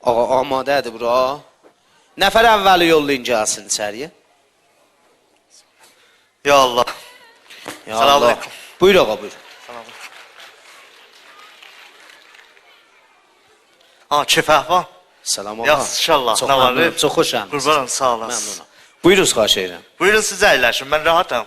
Ağa, amadədir bura. Nəfər əvvəli yollayın gəlsin içəriyə. Ya Allah. Ya Salam Allah. aleykum. Buyur ağa, buyur. Salam aleykum. Ha, keyf əhval? Salam ağa. Yaxşı, inşallah. Çox Nə var? məmnunum, çox xoşam. Qurbanım, sağ olasın. Məmnunum. Buyuruz, xahiş edirəm. Buyurun siz əyləşin, mən rahatam.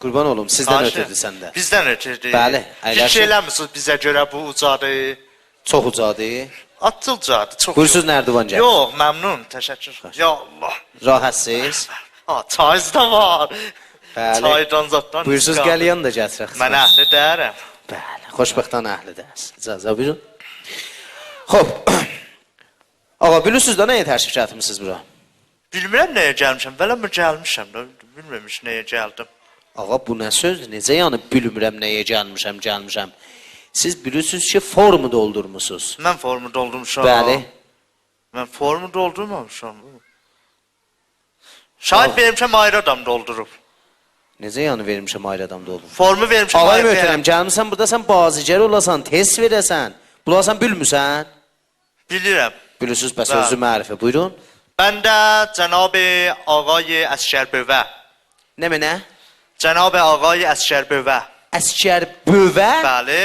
Qurban olum, sizdən Xahiş ötürdü edirəm. səndə. Bizdən ötürdü. Bəli, əyləşin. Hiç eləmirsiniz bizə görə bu ucadır. Çox ucadır. Atıl ucadır, çox. Buyursuz Nərdivan gəl. Yox, məmnun, təşəkkür. Ya Allah. Rahatsız. Ha, çayız da var. Bəli. Çaydan zatdan. Buyursuz gəl yan da gətirək. Mən əhli dəyərəm. Bəli, xoşbəxtdan əhlidirsiz. İcazə buyurun. Xoş. Ağa, bilirsiniz də nəyə təşrif etmisiniz bura? Bilmirəm nəyə gəlmişəm, bələm gəlmişəm də, bilməmiş nəyə gəldim. Ağa, bu nə sözdür? Necə yəni bilmirəm nəyə gəlmişəm. Siz bilirsiniz ki, formu doldurmusunuz. Mən formu doldurmuşam. Bəli. Mən formu doldurmamışam. Şahid vermişəm, ayrı adam doldurub. Necə yəni vermişəm ayrı adam doldurmuş? Formu vermişəm, Ağay ayrı möhtərəm, gəlmişsən burada sən bazicər olasan, test verəsən. Bulasan bilmirsən? Bilirəm. Bilirsiniz, bəs Bəli. özü mərifə. Buyurun. Bəndə Cənab-ı Ağay Əsgərbövə. Nə? Cənab-ı Ağay Əsgərbövə. Əskər bövə? Bəli.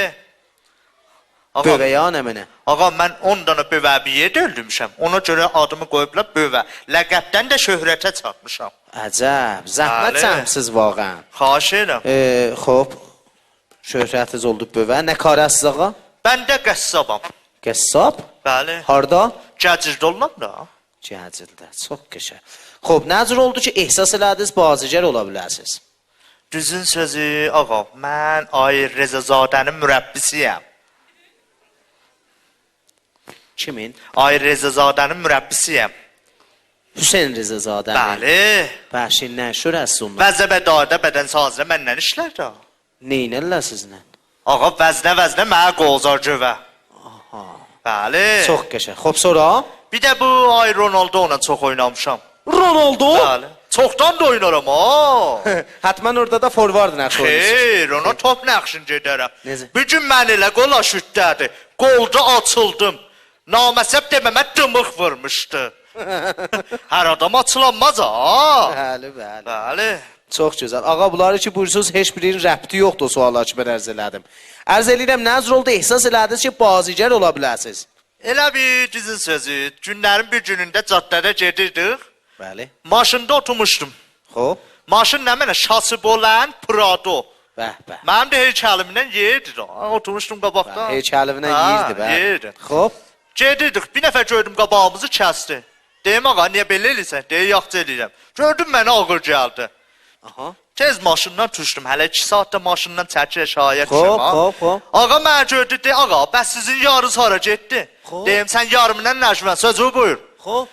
Bövə ya nə? Ağa, mən 10 dana bövəbiyə döldürmüşəm. Ona görə adımı qoyublar bövə. Ləqəbdən də şöhrətə çatmışam. Əcəb, zəhmət Bəli. çəkmisiniz vaqən. Xahiş edirəm. Xoş, şöhrətiniz oldu bövə. Nə karəsiz ağa? Bəndə qəssabam. Qəssab? Bəli. Harda? Gəcirdə olmam da. Cəhcildə, çox qəşəng. Xoş, nəcür oldu ki, ehsas elədiniz, bazicər ola bilərsiniz? Düzün sözü, ağa, mən Ayır Rezazadənin mürəbbisiyəm. Kimin? Ayır Rezazadənin mürəbbisiyəm. Hüseyn Rizazadənin. Bəli. Bəşindən şürəsi ondan. Vəzəbə dadə bədən sazirə məndən işlər də. Neynəllər sizlə? Ağa, vəznə mənə qozar cövə. Aha. Bəli. Çox qəşəng. Xoş, sonra? Bir də bu ay Ronaldo ona çox oynamışam. Ronaldo? Bəli. Çoxdan da oynaram ha. Hətmən orada da forvard nəqş oynayırsınız. Xeyr, ona top nəqşin gedərəm. Necə? Bir gün mən elə qol aşütdədi. Qolda açıldım. Naməsəb deməmə dımıq vurmuşdu. Hər adam açılanmaz ha. Bəli. Bəli. Çox gözəl. Ağa, bunları ki, buyursunuz, heç birinin rəbti yoxdur o suallar ki, mən ərz elədim. Ərz eləyirəm, nəzr oldu, ehsas elədiniz ki, bazicər ola biləsiniz. Elə bir dizin sözü. Günlərin bir günündə caddədə gedirdik. Bəli. Maşında oturmuşdum. Xoş. Maşın nə mənə? Şasibolan Prado. Bəh. Mənim də heykəlimdən yerdi. Oturmuşdum qabaqda. Heykəlivindən yeyirdi, bəh. Yerdi. Xoş. Gedirdik, bir nəfər gördüm qabağımızı kəsdi. Deyim ağa, niyə belə eləyirsən? Deyə yaxçı eləyirəm. Gördüm mənə ağır gəldi. Aha. Tez maşından düşdüm. Hələ 2 saatda maşından çəkir şayət Xoş. Ağa mənə gördü, de ağa, bəs sizin yarınız hara getdi? Xoş. Deyim, sən yarımdan nəşvən, sözü buyur. Xoş.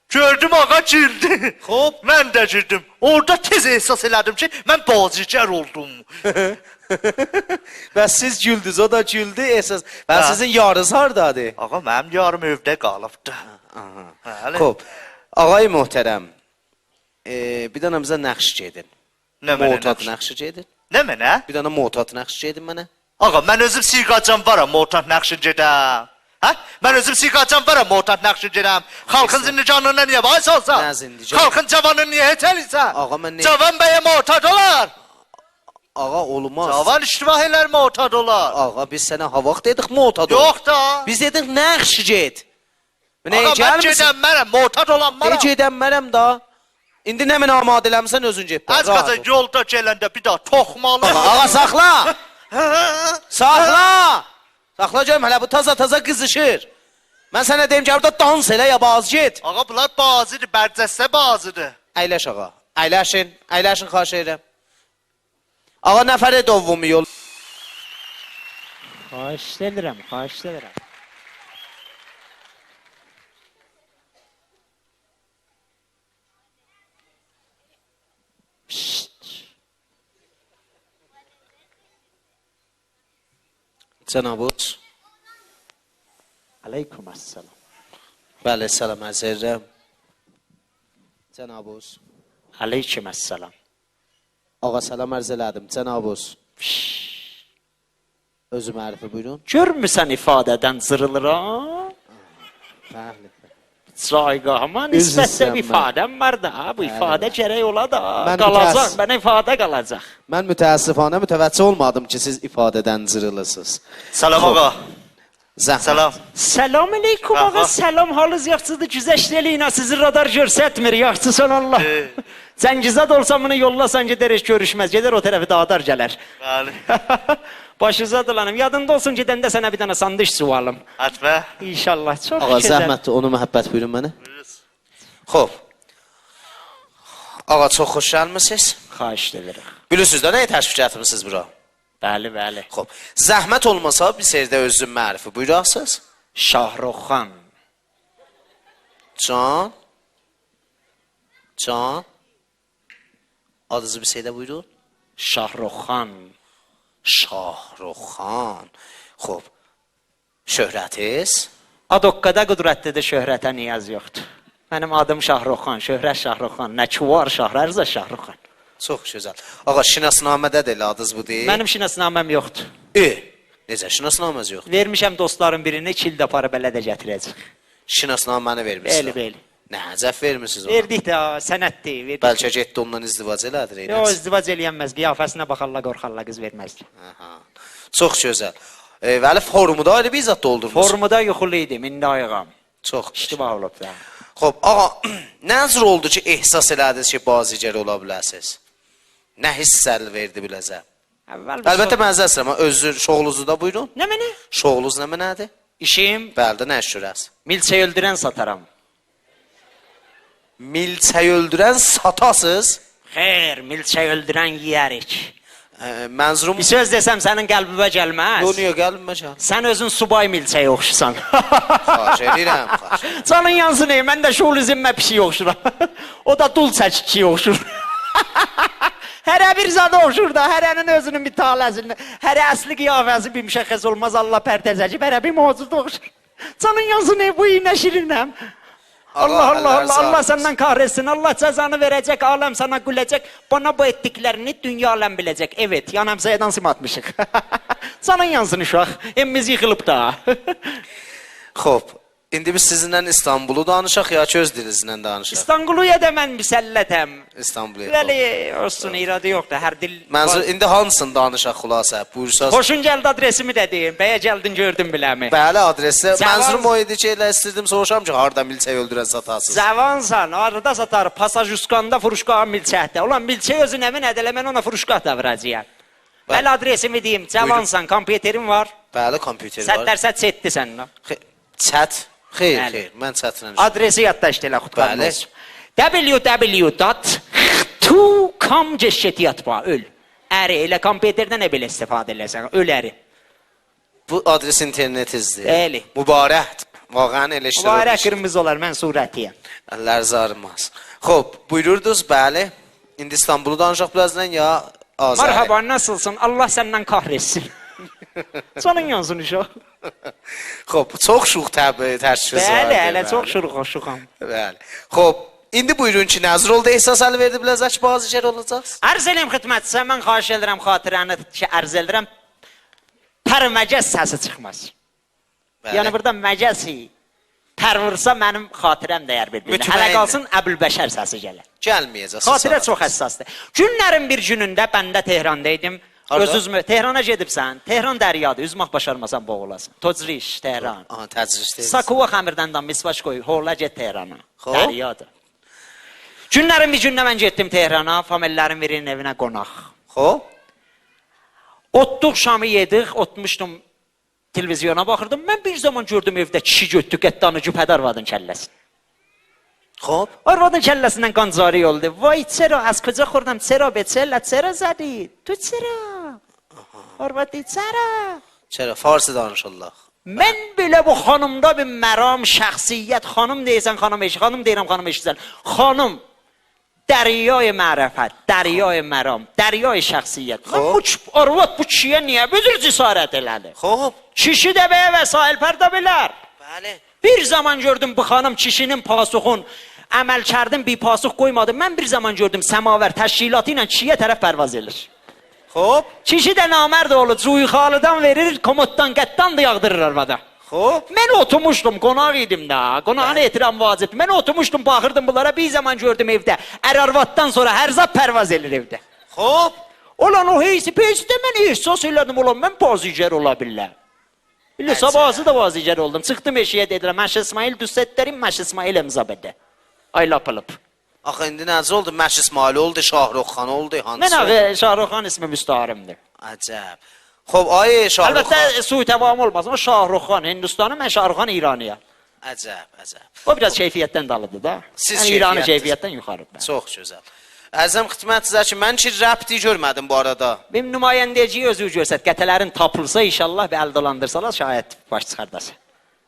Gördüm ağa girdi. Xoş. Mən də girdim. Orada tez ehsas elədim ki, mən bazicər oldum. Bəs siz güldünüz, o da güldü, ehsas. Bəs sizin yarınız hardadır? Ağa, mənim yarım evdə qalıbdı. Bəli. Xoş. Ağay möhtərəm, bir dənə bizə nəqş gedin. Nə mənə Motat nəqş? nəqşi gedin. Nə mənə? Bir dənə motat nəqş gedin mənə. Ağa, mən özüm siqacan varam, motat nəqşin gedəm. Hə? Mən özüm siqacan varam, motat nəqşin gedəm. Xalqın zindicanına niyə bays olsa? Nə zindican? Xalqın cavanını niyə etəliysə? Ağa, mən nə... Cavan bəyə motat olar. Ağa, olmaz. Cavan iştivah elər motat olar. Ağa, biz sənə havaq dedik, motat ol. Yox da. Biz dedik nəqş get. Nəyə Ağa, mən gəlmirsən? gedəmmərəm, motat olanmaram. Gedəmmərəm da. İndi nə mən amadə eləmirsən özün get. Az qaza yolda gələndə bir daha toxmalı. Ağa, saxla. Saxla. Saxla görüm, hələ bu taza qızışır. Mən sənə deyim ki, burada dans elə ya, bazı get. Ağa, bunlar bazıdır, bərcəsə bazıdır. Əyləş ağa. Əyləşin, xahiş edirəm. Ağa, nəfərə dovvumu yol. Xahiş edirəm. Cənabuz. Aleyküm əssalam. Bəli, salam ərz edirəm. Cənabuz. Aleyküm əssalam. Ağa, salam ərz elədim. Cənabuz. Özü mərifi buyurun. Görmüsən ifadədən zırılır ha? Bəli. Caygahıma Üz nisbətdə istəyirəm bir mən. ifadəm var da. Bu ifadə gərək ola da. Mən Qalacaq, mütəəssif- mənə ifadə qalacaq. Mən mütəəssifanə mütəvəccüh olmadım ki, siz ifadədən cırılırsınız. Salam ağa. Zəhmət. Salam. Salam aleykum Aha. ağa, salam, halınız yaxşıdır, güzəştləyin, sizi radar görsətmir, yaxşısan Allah. Zəngizad olsam bunu yollasan gedər, görüşməz, gedər o tərəfi dağdar gələr. Bəli. Başınıza dolanım, yadında olsun gedəndə sənə bir dənə sandviç sualım. Hətmə. İnşallah, çox Ağa, gözəl. zəhmətdir, onu məhəbbət buyurun mənə. Xoş. Ağa, çox xoş gəlmisiniz. Xahiş edirəm. Bilirsiniz də nəyə təşrif gətirmisiniz bura? Bəli, bəli. Xoş. Zəhmət olmasa bir sezdə özün mərifi buyurasınız. Şahrukxan. Can. Can. Adınızı bir seydə buyurun. Şahrukxan. Şahrukxan. Xoş. Şöhrətiz? Adoqqada qüdrətlidir, şöhrətə niyaz yoxdur. Mənim adım Şahrukxan, şöhrət Şahrukxan. Nəkvar Şahrərza Şahrukxan. Çox gözəl. Ağa, şinasnamədə də elə adınız bu deyil. Mənim şinasnaməm yoxdur. Necə şinasnaməz yox? Vermişəm dostların birini, 2 ildə para belə də gətirəcək. Şinasnaməni vermisiniz. Bəli, bəli. Nəcəf vermisiniz ona. Verdik də, sənətdir. Verdik. Bəlkə getdi ondan izdivac elədir. Yox, izdivac eləyənməz, qiyafəsinə baxarlar, qorxarlar, qız verməz. Aha. Çox gözəl. Vəli formu da ayrı bir zat doldurmuş. Formu da yuxulu idi, indi ayığam. Çox. İştibah olub da. Xoş, ağa, nəzr oldu ki, ehsas elədiniz ki, bazigər ola biləsiniz? Nə hissəl verdi biləcəm? Əlbəttə mənzər istəyirəm, özür, şoğlunuzu da buyurun. Nə mənə? Şoğlunuz nə mənədir? İşim Bəldə, nə şürəs? milçə öldürən sataram. Milçək öldürən satasız. Xeyr, milçə öldürən yeyərik. Mənzurum... Bir söz desəm sənin qəlbivə gəlməz. Yo, niyə gəlmə can? Sən özün subay milçəyə oxşusan. Xahiş edirəm, xahiş edirəm. Canın yansın ey, mən də şoğlu zimmə pişiyə oxşuram. O da dul çəkikiyə oxşur. Hərə bir zada oxşur da, hərənin özünün bir taləsində. Hərə əsli qiyafəsi bir müşəxəs olmaz, Allah pərtəzəcib, hərə bir mavcud oxşur. Canın yansın ey, bu iynə şirinəm. Allah Allah Allah, Allah səndən kahretsin, Allah cəzanı verəcək, aləm sana güləcək, bana bu etdiklərini dünya aləm biləcək. Evet, yanamsayadan sim atmışıq. Canın yansın uşaq, emmiz yıxılıb da. Xoş, indi biz sizinlə İstanbulu danışaq ya ki öz dilinizlə danışaq? İstanbuluya da mən müsəllətəm. İstanbul'ya. Bəli, olsun, iradı yoxdur, hər dil... Mənzur, indi hansını danışaq xülasə? Buyursaz. Xoşun gəldi adresimi də deyim, bəyə gəldin gördün biləmi? Bəli, adresi. Cavan- Mənzurum o idi ki, elə istirdim soruşam ki, harda milçək öldürən satasınız? Zavansan, arada satar, pasajüskanda furuşqağa milçəhdə. Ulan milçək özü nəmi nədə, elə mən ona furuşqaq da verəcəyəm. Bəli, adresimi deyim, cavansan, kompüterim var. Bəli, kompüter var. Sətlərsə çetdi səndən. Çət. Xeyr, Bəli. xeyr, mən çətinə Adresi yaddaşdı elə xutbanın Bəli. olsun. www.tu.com/öl. Əri, elə kompüterdən nə belə istifadə eləsən, öl əri. Bu adres internetinizdir. Bəli. Mübarəkdir. Vaqəən elə işlər Mübarək olur. qırmızı olar, mən surətiyəm. Əllər zarmaz. Xoş, buyururdunuz, bəli. İndi İstanbulu danışaq birazdan ya Azəri. Merhaba, nasılsın? Allah səndən kahretsin. Canın yansın uşaq. Xoş, çox şux təşkil var. Bəli, hələ çox şuruq-şuxam. Bəli. Xoş, indi buyurun ki, nəzr oldu, ehsas əli verdi biləcək ki, bazigər olacaqsınız. Arz eləyim xidmətçisə, mən xahiş edirəm xatirəni ki, arz edirəm, pərməcəz səsi çıxmaz. Bəli. Yəni burada məcəzi pər vursa mənim xatirəm dəyər bir. Hələ Mütməyin. qalsın Əbülbəşər səsi gələr. Gəlməyəcəksiniz. Xatirə çox həssasdır. Günlərin bir günündə mən də Tehranda idim. Harda? Öz-özümə Tehrana gedibsən. Tehran dəryadır. Üzmək başarmasan boğulasan. Tocriş, Tehran. Aha, təcris deyil. Sakova xəmirdən dan misvaç qoy. Horla get Tehrana. Xoş. Dəryadır. Günlərin bir gündə mən getdim Tehrana. Famillərin birinin evinə qonaq. Xoş. Otduq, şamı yedik. Otmuşdum. Televizyona baxırdım. Mən bir zaman gördüm evdə kişi götdü, qətdanı cüpədə arvadın kəlləsi. Xoş. Arvadın kəlləsindən qan cari oldu. Vay çera, az kocا خوردم چرا به چلا چرا زدی؟ تو چرا؟ arvad deyir, çərə. Çərə, farsı danışırlar. Mən belə bu xanımda bir məram, şəxsiyyət, xanım deyirsən, xanım eşi, xanım deyirəm, xanım eşisən. Xanım, dəryay mərəfət, dəryay məram, dəryay şəxsiyyət. Mən bu arvad bu kişiyə niyə büdür cəsarət elədi? Xoş. Kişi də bəyə vəsail pərdə bilər. Bəli. Bir zaman gördüm bu xanım kişinin pasuxun, əməl kərdim bir pasux qoymadı. Mən bir zaman gördüm səmavər təşkilatı ilə kişiyə tərəf pərvaz edir. Xoş. Kişi də namərd olur, cuyxalıdan verir, komoddan qətdan da yağdırır arvada. Xo'p. Ben oturmuştum, qonaq idim də. Qonağın ehtiram vacibdir. Ben oturmuştum, baxırdım bunlara. Bir zaman gördüm evdə. Ər-arvatdan sonra hər zat pərvaz edir evdə. Xo'p. Olan o heysi-peysi də mən ehsas elədim. Olan mən bazıcər ola billər. İlə Əcəb. sabahı da bazıcər oldum. Çıxdım eşiyə dedilər. Məş İsmail düzsətlərim, Məş İsmail imzabədə. Ay lapılıb. Axı indi necə oldu? Məş İsmail oldu, Şahrukxan oldu, hansı? Mən ağı Şahrukxan ismi müstaharimdir. Əcəb. Xo'p, ay Şahrukxan. Əlbəttə sui təvam olmaz ama Şahrukxan Hindistanı, mən Şahrukxan İraniya. Əcəb, əcəb. O biraz keyfiyyətdən dalıdır da. Siz Yəni İranı keyfiyyətdir. keyfiyyətdən yuxarıdır. Çox gözəl. Əzəm xidmətçilər ki, mən ki rəbti görmədim bu arada. Benim nümayəndəciyi özü görsət, qətələrin tapılsa inşallah və əl dolandırsalar şayət baş çıxardası.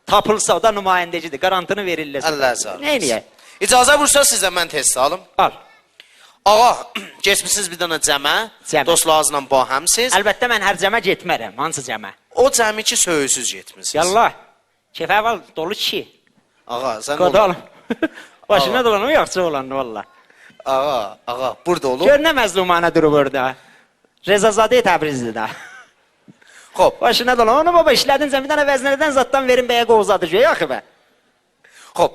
Tapılsa o da nümayəndəcidir, qarantını verirlər. Allah zəhmət. Neyniyə? İcazə vursa sizə mən test alım. Al. Ağa, keçmisiniz bir dənə cəmə, Cəmə. dostlarınızla bahamsiz. Əlbəttə mən hər cəmə getmərəm. Hansı cəmə? O cəmi ki söyüsüz getmisiniz. Yallah. Kefəval dolu kişi. Ağa, sən Qadalım. Başına dolanım yaxşı olan valla. Ağa, burada olub. Gör nə məzlumana durub orada. Rezazadə Təbrizli də. Xo'p, Başına dolan. Onu baba işlədincə bir dənə vəznədən zatdan verin bəyə qovuzadı. Yaxı bə. xo'p.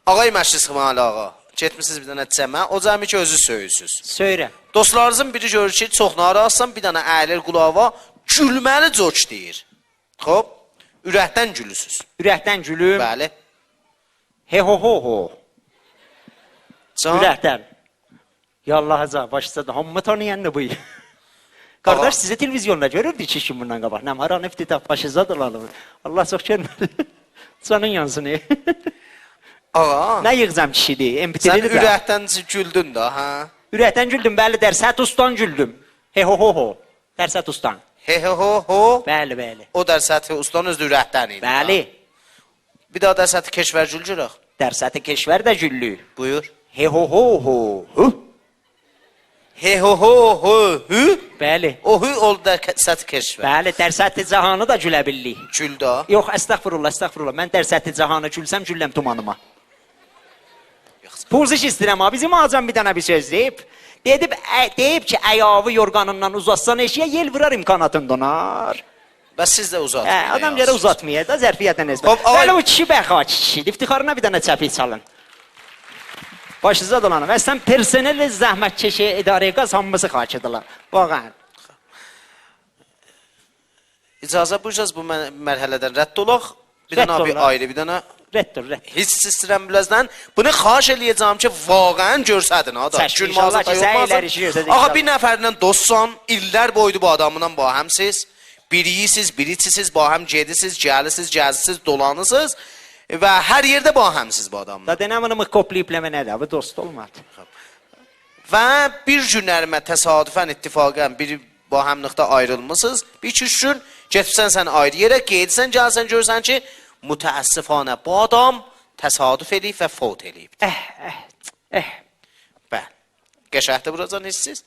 Ağay Məşris Xımalı ağa, getmisiniz bir dənə cəmə, o cəmi ki özü söyüsüz. Söylə. Dostlarınızın biri görür ki, çox narazısan, bir dənə əyilir qulava, gülməli coç deyir. Xo'p, ürəkdən gülüsüz. Ürəkdən gülüm. Bəli. He ho ho ho. Can. Ürəkdən. Yallah azə başladı. Hamı tanıyandı bu. Qardaş Ağa. sizi televizyonda görürdü ki kim bundan qabaq. Nə maran iftitah başıza dolanır. Allah çox görmədi. Canın yansın. Ağa, Nə yığcam kişidir. sən MP3-dir də. ürəkdən güldün də, hə? Ürəkdən güldüm. Bəli, dərsət ustan güldüm. He ho ho ho. Dərsət ustan. He he ho ho. Bəli, bəli. O dərsəti ustan özü ürəkdən idi. Bəli. Bir daha dərsəti keşvər gülcürək. Dərsəti keşvər də güllü. Buyur. He ho ho ho. Hu. He ho ho ho hü. Bəli. O hü oldu dərsəti keşvər. Bəli, dərsəti cahanı da gülə bildik. Gül də. Yox, əstəğfurullah, əstəğfurullah. Mən dərsəti cahanı gülsəm gülləm tumanıma. Puziş istəyirəm ha. Bizim ağacan bir dənə bir söz deyib. Deyib ki, əyavı yorğanından uzatsan eşiyə yel vurar imkanatın donar. Bəs siz də uzatmayın. Adam görə uzatmaya da zərfiyyətlə ezbər. Hop, ay- Bəli, o kişi bəxaç kişidir. İftixarına bir dənə çəpi çalın. Başınıza dolanın. Əslən personel zəhmətkeşi idarəyə qaz hamısı xaçıdırlar. Vaqan. İcazə buyursanız bu mərhələdən rədd olaq. Bir Rədd dənə bir olaq. ayrı bir dənə Rəddir, rədd. hiss istəyirəm biləcdən. Bunu xahiş eləyəcəm ki, vaqəən görsədin ha da. Çəşmi, inşallah ki, səyirlər işi görsədin, Ağa inşallah. bir nəfərlə dostsan, illər boydu bu adamla bahamsiz. Biriyisiz, biriçisiz, baham gedisiz, gəlisiz, gəzisiz, dolanısız və hər yerdə bahamsiz bu adamla. Da denəm onu koplayıpləmə nədir? Bu dost olmadı. Və bir günlərimə təsadüfən ittifaqən bir bahamlıqda ayrılmısınız. Bir iki üç gün getibsən sən ayrı yerə, qeydisən, gəlsən görsən ki, mütəəssifanə bu adam təsadüf edib və fot edib. Bəli. Qəşəhdir buracan hissiz.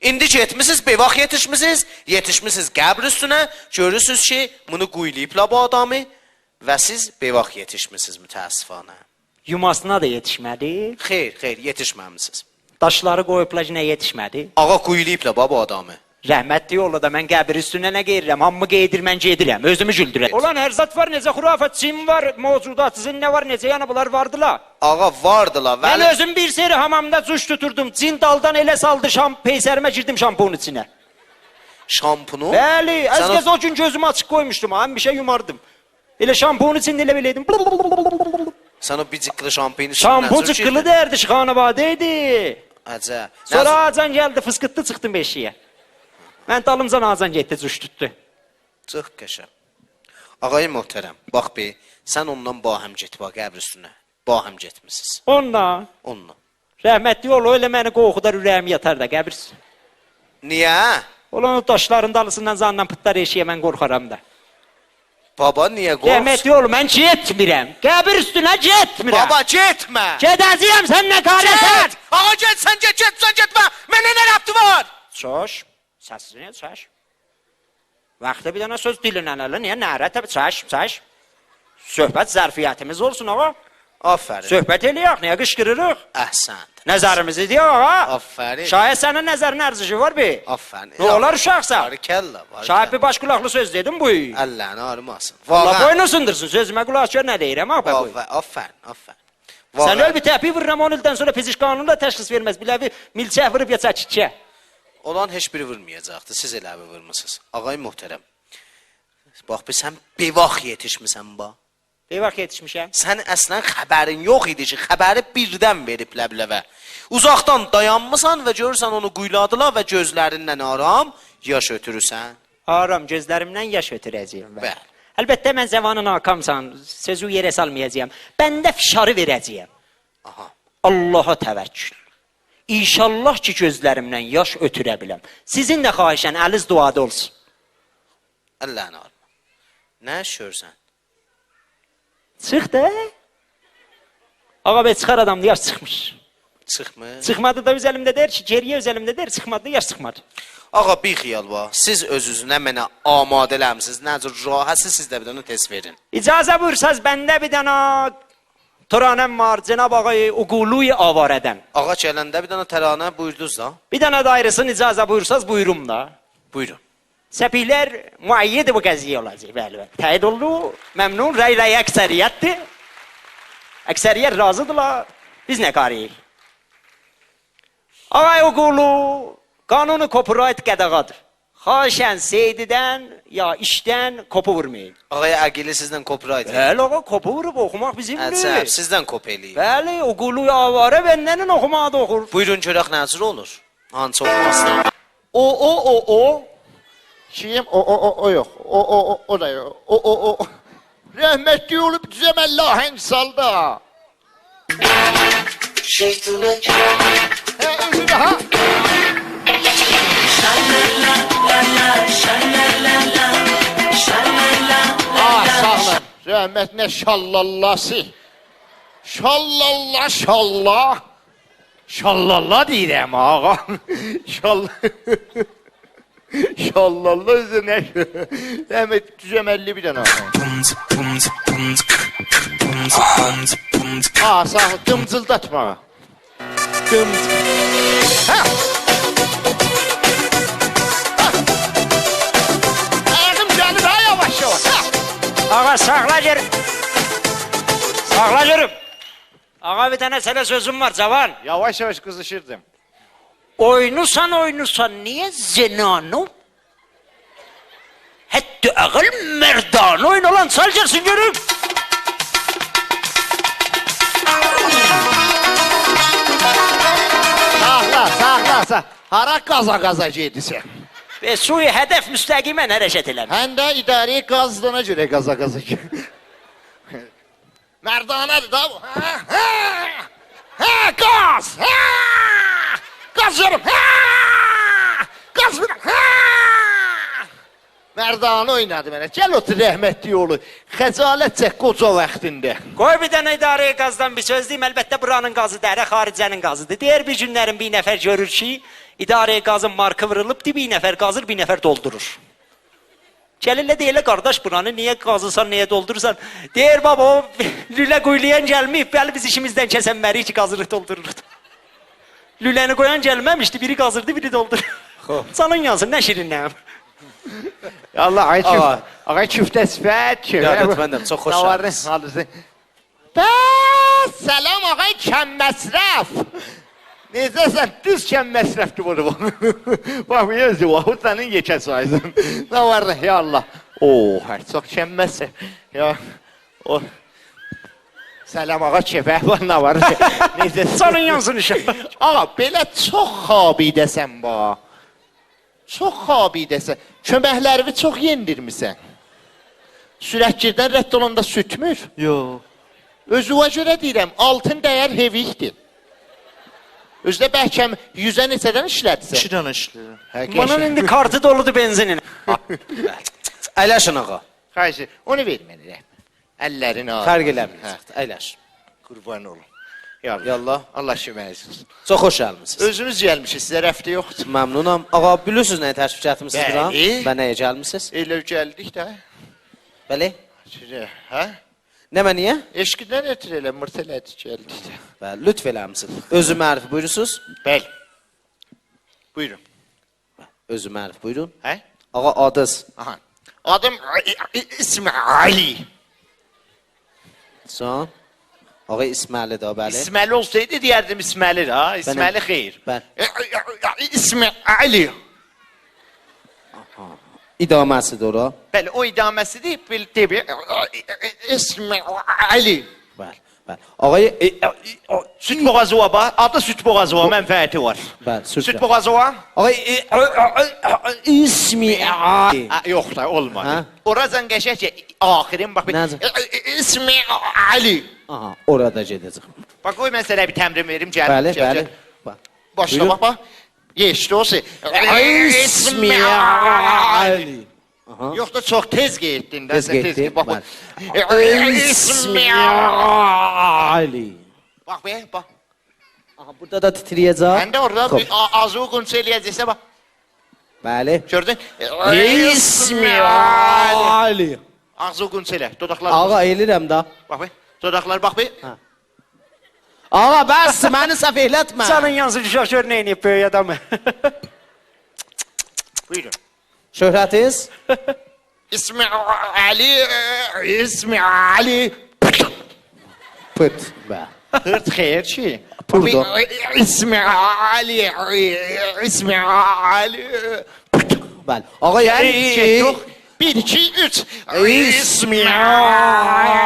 İndi getmisiniz, bevaq yetişmisiniz qəbr üstünə, görürsünüz ki, bunu quyuluyubla bu adamı və siz bevaq yetişmisiniz mütəəssifanə. Yumasına da yetişmədi. Xeyr, yetişməmisiniz. Daşları qoyublar yenə yetişmədi. Ağa quyuluyubla bu adamı. Rəhmətli yolla da mən qəbir üstünə nə qeyrirəm? Hamı qeydir, mən gedirəm. Özümü güldürəm. Olan hər zat var, necə xurafat, cin var, mövcudat, sizin nə var, necə yəni bunlar vardılar. Ağa vardılar. Mən özüm bir seri hamamda cuş tuturdum. Cin daldan elə saldı peysərimə girdim şampun içinə. Şampunu? Bəli, Sən əzgəz o gün gözümü açıq qoymuşdum. Həm bir şey yumardım. Elə şampun içində elə beləydim. Sən o bicikli şampiyonu Şampun çıqqılı dərdi, şixanabadə idi. Əcə. Sonra ağacan gəldi, fıskıtdı, çıxdım beşiyə. Mən dalımcan ağacan getdi, cuş tutdu. Çox qəşəng. Ağay möhtərəm, bax be, sən ondan bahəm get bax qəbr üstünə. Bahəm getmisiniz. Onunla. Onunla. Rəhmətli ol, elə məni qorxudar, ürəyim yatar da qəbir. Niyə? Olan o daşların dalısından zandan pıtlar eşiyə mən qorxaram da. Baba niyə qorxsun? Rəhmətli ol, mən getmirəm. Qəbir üstünə getmirəm. Baba getmə. Gedəcəyəm sən nə qarəsən? Ağa get, sən getmə. Mənə nə rəbti var? Çöş. Səsini çəş. Vaxtda bir dənə söz dilindən ələ. Niyə nərə təbi çəş. Söhbət zərfiyyətimiz olsun ağa. Aferin. Söhbət eləyək, niyə qışqırırıq? Əhsən. Nəzərimizi deyək, ha? Aferin. Şayət sənin nəzərin ərzişi var be. Aferin. Nə olar uşaqsa? Barikəllə. Şayət bir baş qulaqlı söz dedim bu. Allah'ın armasın. Allah boynu sındırsın, sözümə qulaq gör nə deyirəm, ha? Aferin, aferin. Sən öl bir təpi vururam, 10 ildən sonra fizik qanunu da təşxis verməz. Biləvi milçək vurub ya çəkikə. Olan heç biri vurmayacaqdı. Siz elə vurmusunuz. Ağay muhterem. Bax, sən bevax yetişmisən ba. Bevax yetişmişəm. Sən əslən xəbərin yox idi ki, xəbəri birdən verib ləbləvə. Uzaqdan dayanmısan və görürsən onu quyladılar və gözlərindən aram yaş ötürürsən. Aram, gözlərimdən yaş ötürəcəyim. Bəli. Əlbəttə mən zamanın hakamsan, sözü yerə salmayacağam. Bəndə fişarı verəcəyəm. Aha. Allaha təvəkkül. İnşallah ki, gözlərimdən yaş ötürə biləm. Sizin də xahişən əliz duada olsun. Allah'ın arma. Nə şörsən? Çıx da. Ağa bəy çıxar adamdı, yaş çıxmış. Çıxmır. Çıxmadı da öz əlimdə deyir ki, geriyə öz əlimdə deyir, çıxmadı da yaş çıxmadı. Ağa bir xiyal var. Siz öz-özünə mənə amadələmsiz. Necə rahəsiz siz də bir dənə test verin. İcazə buyursaz, bəndə bir dənə Turanəm var, Cenab ağay Uquluy avarədən. Ağa gələndə bir dənə təranə buyurdunuz da. Bir dənə də ayrısın, icazə buyursaz, buyurum da. Buyurun. Səpihlər müəyyid bu qəziyyə olacaq, bəli. Təyid oldu, məmnun, rəy əksəriyyətdir. Əksəriyyət razıdırlar, biz nə qarıyıq? Ağay Uqulu, qanunu copyright qədağadır. Xaşən seydidən ya işdən kopu vurmayın. Ağaya əqili sizdən copyright. Bəli, ağa, kopu vurup oxumaq bizimdir. Əlbəttə, sizdən kop eləyir. Bəli, Uqulu avarə bəndənin oxumağı da oxur. Buyurun görək nəzir olur. Hansı oxumasın? O. Şeyim o yok. O da yok. O. Rahmetli olup düzemel lahenk salda. Özü daha. Sağ olun. Rahmet ne şallallası. Şallallah. Şallallah deyirəm ağa. Şallallah özünə. Rahmet düzəməlli bir dənə ağa. Sağ ol, dımcıldatma. Ha! Ayağım gəlir ha, yavaş. Ağa sağla gör. Sağla görüm. Ağa bir tane sana sözüm var cavan. Yavaş kızışırdım. Oynusan niye zenanım? Hatta ağıl merdan oyna lan salacaksın görüm. Sağla. Hara qaza gedisən. Ve suyu hedef müstakimən hərəkət eləmir. Həm də idarəyə qazdana görə qaza. Mərdanədir da bu. Qaz! Qaz verim! Qaz verim! Mərdanə oynadı mənə. Gəl otur rəhmətli yolu. Xəcalət çək qoca vaxtında. Qoy bir dənə idarəyə qazdan bir söz deyim. Əlbəttə buranın qazı dərə xaricənin qazıdır. Deyər bir günlərin bir nəfər görür ki, idarəyə qazın markı vırılıbdır, bir nəfər qazır, bir nəfər doldurur. Gəlirlə deyilə, qardaş buranı niyə qazırsan, niyə doldurursan? Deyər baba, o lülə quylayan gəlməyib, bəli biz işimizdən kəsənmərik ki, qazırıq, doldururuq. Lüləni qoyan gəlməmişdi, biri qazırdı, biri doldurur. Sanın yansın, nə şirinləyəm. Allah ağa küftə sifət. Məndən çox xoşalısın. Bəs, salam ağa kəm məsrəf. Necəsən, düz kəm məsrəfdir bunu. Bax, yazı, o sənin yekə sayısın. Nə var, ya Allah. Hər çox kəm məsrəf. Ya, o... Salam ağa kəfək var, nə var? Sanın yansın işə. Ağa, belə çox xabidəsən bax. Çox xabidəsən. Köməklərimi çox yendirmisən. Sürətgirdən rədd olanda sütmür. Yox. Özüvə görə deyirəm, altın dəyər hevikdir. Özdə bəlkəm 100-ə neçədən işlətsən? 2 dənə işləyirəm. Bunun indi kartı doludur benzinin. Əyləşin ağa. Xayır, onu ver mənə. Əllərin ağır. Fərq eləmir. Əyləş. Qurban olun. Yallah. Allah şübhəniz olsun. Çox xoş gəlmisiniz. Özümüz gəlmişik, sizə rəfti yoxdur. Məmnunam. Ağa, bilirsiniz nəyə təşrif etmisiniz buran? Bəli. Və nəyə gəlmisiniz? Elə gəldik də. Bəli? Hə? Nə məniyə? Eşqidən ötürü elə mırt elədi gəldi. Bəli, lütf eləmisiz. Özü mərif buyurursunuz. Bəli. Buyurun. Özü mərif buyurun. Hə? Ağa adız. Aha. Adım İsmi Ali. Son. Ağa İsmail'i da bəli. İsmail olsaydı deyərdim İsmail'i ha. İsmail'i xeyir. Bəli. İsmi Ali. İdaməsidir ora. Bəli, o idaməsidir. Bildi. İsmi Ali. Bəli. Bəli. Ağayı Süt boğazı var bax. Adı süt boğazı var, mənfəəti var. Bəli, Süt boğazı var. Ağayı İsmi Ali. Yox da olmadı. Hə? Oradan qəşəkcə axirin bax. Nədir? İsmi Ali. Aha, orada gedəcək. Bax qoy mən sənə bir təmrin verim gəl. Bəli, bəli. Başla Buyurun. bax bax. Yeşdi olsa. İsmi Ali. Aha. Yox da çox tez getdin. Tez getdi. Bax. İsmi Ali. Bax be, bax. Aha, burada da titriyəcək. Mən də orada Xoş. bir azı qunç eləyəcəksə bax. Bəli. Gördün? İsmi Ali. Ağzı qunç elə, dodaqlar. Ağa elirəm da. Bax be, dodaqlar bax be. Ağa bəs məni səhv elətmə. Canın yansın uşaq gör nə edib böyük adamı. Buyurun. Şöhrətiz? İsmi Ali, İsmi Ali. Pıt. Bə. Hırt xeyir ki. Pardon. İsmi Ali, İsmi Ali. Bəli. Ağa yəni Yox. 1, 2, 3. İsmi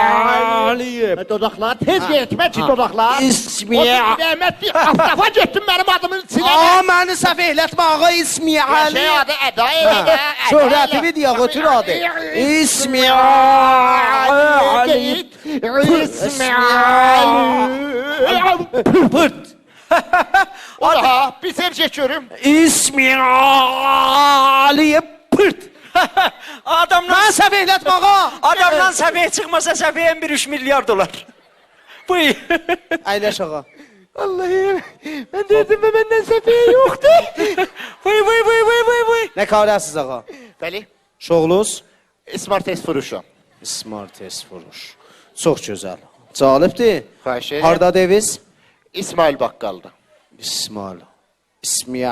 Ali. Dodaqlar tez getmə ki dodaqlar. İsmi Rəhmətli Astafa getdim mənim adımın içinə. Ağa məni səhv elətmə ağa İsmi Ali. Şey adı əda elə. Şöhrətimi deyə götür adı. İsmi Ali. İsmi Ali. Pırt. Oha, bir sevcək görüm. İsmi Ali. Pırt. Adamdan Mən səhv elətmə ağa. adamdan səviyə çıxmasa səviyyən bir 3 milyar dolar. Buyur. Əyləş ağa. Allah'ım, ben dedim ve benden sefiye yoktu. Buyur. Nə qarəsiz ağa? Bəli, Şoğluz? Smart test vuruşu. Smart test vuruş. Çox gözəl. Cəlibdir. Xahiş edirəm. Harda deviz? İsmail Bakkal'da. İsmail. İsmi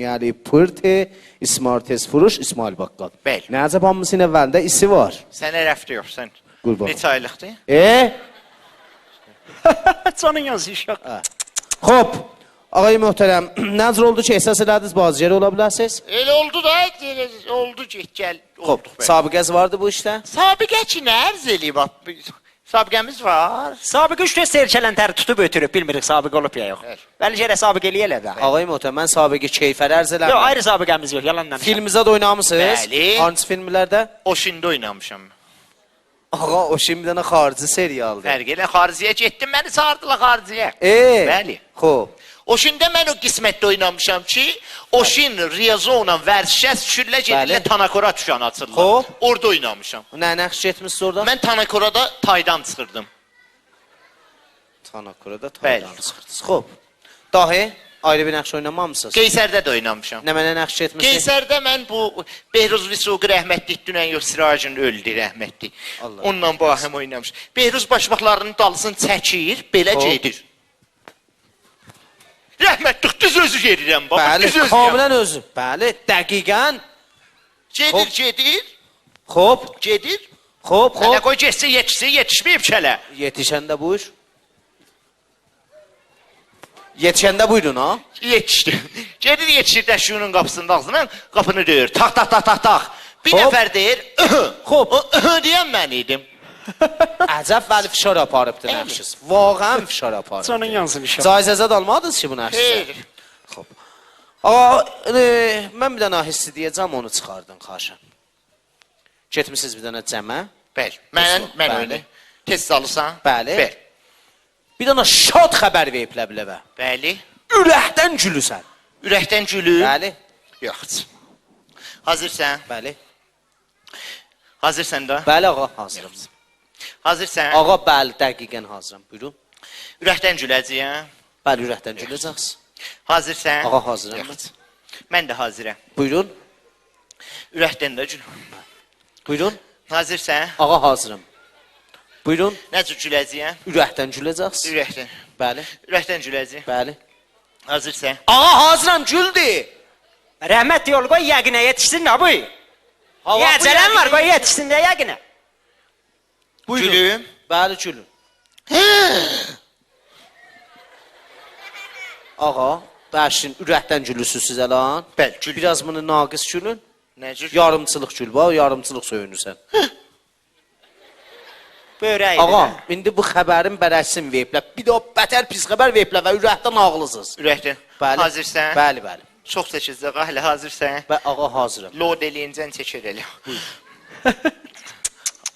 Ali Pırtı, Smart test vuruş, İsmail Bakkal. Bəli. Nəcəb hamısının əvvəlində isi var. Sənə rəfti yox, sən. Qurban. Neçə aylıqdır? Canın yansın uşaq. Hop. Ağay möhtərəm, nəzr oldu ki, əsas elədiniz bazı yeri ola bilərsiniz? Elə oldu da, oldu get gəl. Hop. Sabiqəz vardı bu işdə? Sabiqə ki, nə ərz eləyib? Sabiqəmiz var. Sabiq 3 test serçələn tutub ötürüb, bilmirik sabiq olub ya yox. Evet. Bəli yerə sabiq eləyələ də. Ağay möhtərəm, mən sabiqə keyfər ərz Yox, eləmirəm. ayrı sabiqəmiz yox, yalanla. Filmizə də oynamısınız? Bəli. Hansı filmlərdə? O şimdi oynamışam. Ağa, o şimdi dənə xarici serialdır. Fərq elə xariciyə getdim, məni çağırdılar xariciyə. Bəli. Xob. O şimdi mən o qismətdə oynamışam ki, o şimdi Riyazovla vərsişə sükürlə gedirlə Bəli. Tanakora düşən açırlar. Xob. Orada oynamışam. Nə nəqş etmişsiniz orada? Mən Tanakorada taydan çıxırdım. Tanakurada Bəli. taydan çıxırdınız. Xob. Dahi ayrı bir nəqş oynamamısınız? Qeysərdə də oynamışam. Nə mənə nəqş etmişsiniz? Qeysərdə mən bu Behruz Visuqi rəhmətli dünən yox Sirajın öldü rəhmətli. Allah Onunla bu ahəm oynamış. Behruz başmaqlarının dalısını çəkir, belə Hop. gedir. Rəhmətli düz özü gedirəm baba. Bəli, Düz özü. kamilən özü. Bəli, dəqiqən. Gedir, Hop. gedir, Xob, gedir. xob, Hələ xob. qoy getsin, yetişməyib ki hələ. Yetişəndə buyur. Yetişəndə buyurun ha. Yetişdi. Gedir yetişir dəşyunun qapısının ağzından, qapını döyür. Tak tak tak tak tak. Bir Hop. nəfər deyir, Hop. o deyən mən idim. Əcəb vəli fişar aparıbdı Bəli. nəqşiz. Vağən fişar aparıbdı. Canın yansın uşaq. Caizəzət almadınız ki bu nəqşizə? Xeyr. Xob. Ağa, mən bir dənə hissi deyəcəm, onu çıxardın, xaşım. Getmişsiniz bir dənə cəmə. Bəli. Mən Bəli. öyle. Test alırsan? Bəli. Bəli. Bir dənə şad xəbər veriblər biləvə. Bəli. Ürəkdən gülüsən. Ürəkdən gülür. Bəli. Yox. Hazırsan? Bəli. Hazırsan da? Bəli ağa, hazırım. Hazırsan? Ağa, bəli, dəqiqən hazıram. Buyurun. Ürəkdən güləcəyəm. Bəli, ürəkdən güləcəksiniz. Hazırsan? Ağa, hazıram. Yox. Mən də hazıram. Buyurun. Ürəkdən də gül. Buyurun. Hazırsan? Ağa, hazırım. Buyurun. Nə cür güləcəyəm? Ürəkdən güləcəksiniz. Ürəkdən. Bəli. Ürəkdən güləcəyəm. Bəli. Hazırsan? Ağa hazıram güldü. Rəhmət yol qoy yəqinə yetişsin nə bu? Hava Yəcələn var qoy yetişsin də yəqinə. Buyurun. Gülüm. Bəli gülün. Ağa, bəşin ürəkdən gülürsünüz siz lan. Bəli, gül. Biraz bunu naqis gülün. Nə cür? Yarımçılıq gül var, yarımçılıq söyünürsən. Börək. Ağa, indi bu xəbərin bərəsin veriblər. Bir də o bətər pis xəbər veriblər və ürəkdən ağlısınız. Ürəkdən. Bəli. Hazırsan? Bəli, bəli. Çox çəkəcək, hələ hazırsan? Və ağa hazıram. Load eləyincən çəkir elə.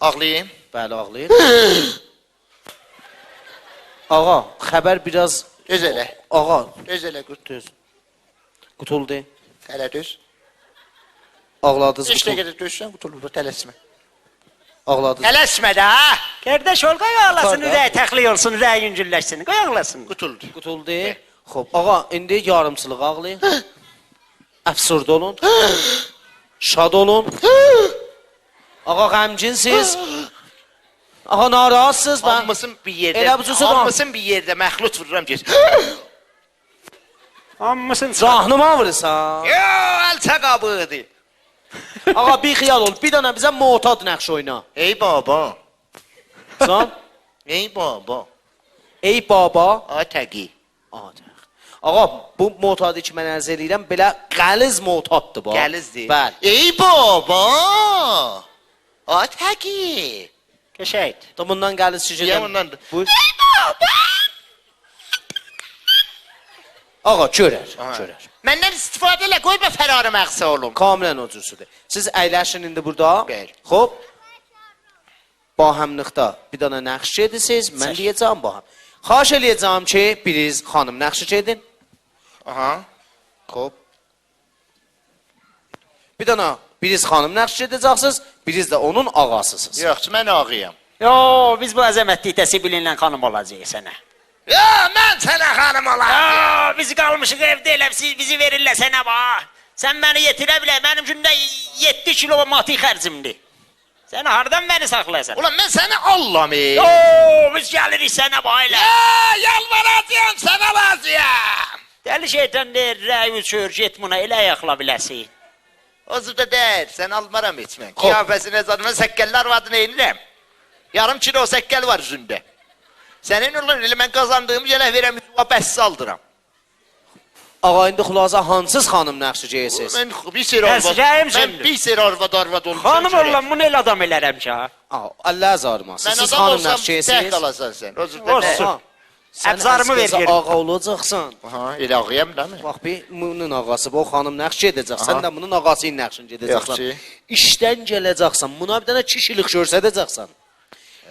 Ağlayayım. Bəli, ağlayır. Ağa, xəbər biraz... Düz elə. Ağa, Düz elə, qut. düz. Qutuldu. Hələ düz. Ağladınız, 5 qutuldu. dəqiqədə düzsən, qutulur, tələsmə. Ağladınız. Tələsmə də, ha? Qardaş ol qoy ağlasın, Tutar da. ürək təxliyə olsun, ürəyin gülləşsin. Qoy ağlasın. Qutuldu. Qutuldu. Xoş. Ağa, indi yarımçılıq ağlayın. Əfsurda olun. Şad olun. Ağa, qəmcinsiz. Ağa, narazısınız. Hamısın bir yerdə. Elə bu cüsü Hamısın bir yerdə məxlut vururam geç. Hamısın Canıma vurursan. Yo, alça qabıdı. Ağa, bir xiyal ol. Bir dənə bizə motad nəqş oyna. Ey baba. Can. Ey baba. Ey baba. Atəqi. Ağa, bu motadı ki, mən ərz edirəm, belə qəliz motaddır bu. Gəlizdir. Bəli. Ey baba. Atəqi. Qəşəng. Da bundan qəliz şişədən. Ya bundandır. Buyur. Ey baba. Ağa, görər, görər. Məndən istifadə elə, qoy bə fərarı məqsə olum. Kamilən o cürsüdür. Siz əyləşin indi burada. Bəli. Xoş. Bahəmlikdə bir dənə nəqş edirsiniz, mən deyəcəm bahəm. Xahiş eləyəcəm ki, biriz xanım nəqş edin. Aha. Xoş. Bir dənə biriz xanım nəqş edəcəksiniz, biriz də onun ağasısınız. Yoxçu, mən ağıyam. Yo, biz bu əzəmətli təsibilinlə xanım olacağıq sənə. Ya, mən sənə xanım olayım. Yo, biz qalmışıq evdə elə, siz bizi verirlər sənə bax. Sən məni yetirə bilər, mənim gündə 7 kilo mati xərcimdir. Sən hardan məni saxlayasan? Ulan, mən səni allamıyım. Yo, biz gəlirik sənə bax elə. Ya, yalvaracağım, sənə lazıyam. Dəli şeytan deyir, rəy uçur, get buna elə ayaqla biləsin. O zıda deyir, sən almaram heç mən. Qiyafəsini zaten mən səkkəllər vardı neyinirəm. Yarım kilo səkkəl var üzündə. Sənin ulan elə mən qazandığımı gələ verəm, bəs aldıram. Ağa, indi xulasa hansız xanım nəqşi geyəsiz? Mən bir seri Əsrəyim mən şimdi. bir seri arvad olmuşam. Xanım oğlan, bunu elə adam elərəm ki, ha. Ağa, Allah zarmasın. Mən Siz adam xanım olsam nəqşi tək geyəsiz? qalasan sən. O zıda Olsun. deyir. Sən Əbzarımı ver əskəzə geri. ağa olacaqsan. Aha, elə ağıyam da mı? Bax, bir bunun ağası, bu xanım nəqş edəcək. Sən də bunun ağasının nəqşini gedəcəksən. Yoxçu. İşdən gələcəksən. Buna bir dənə kişilik görsədəcəksən.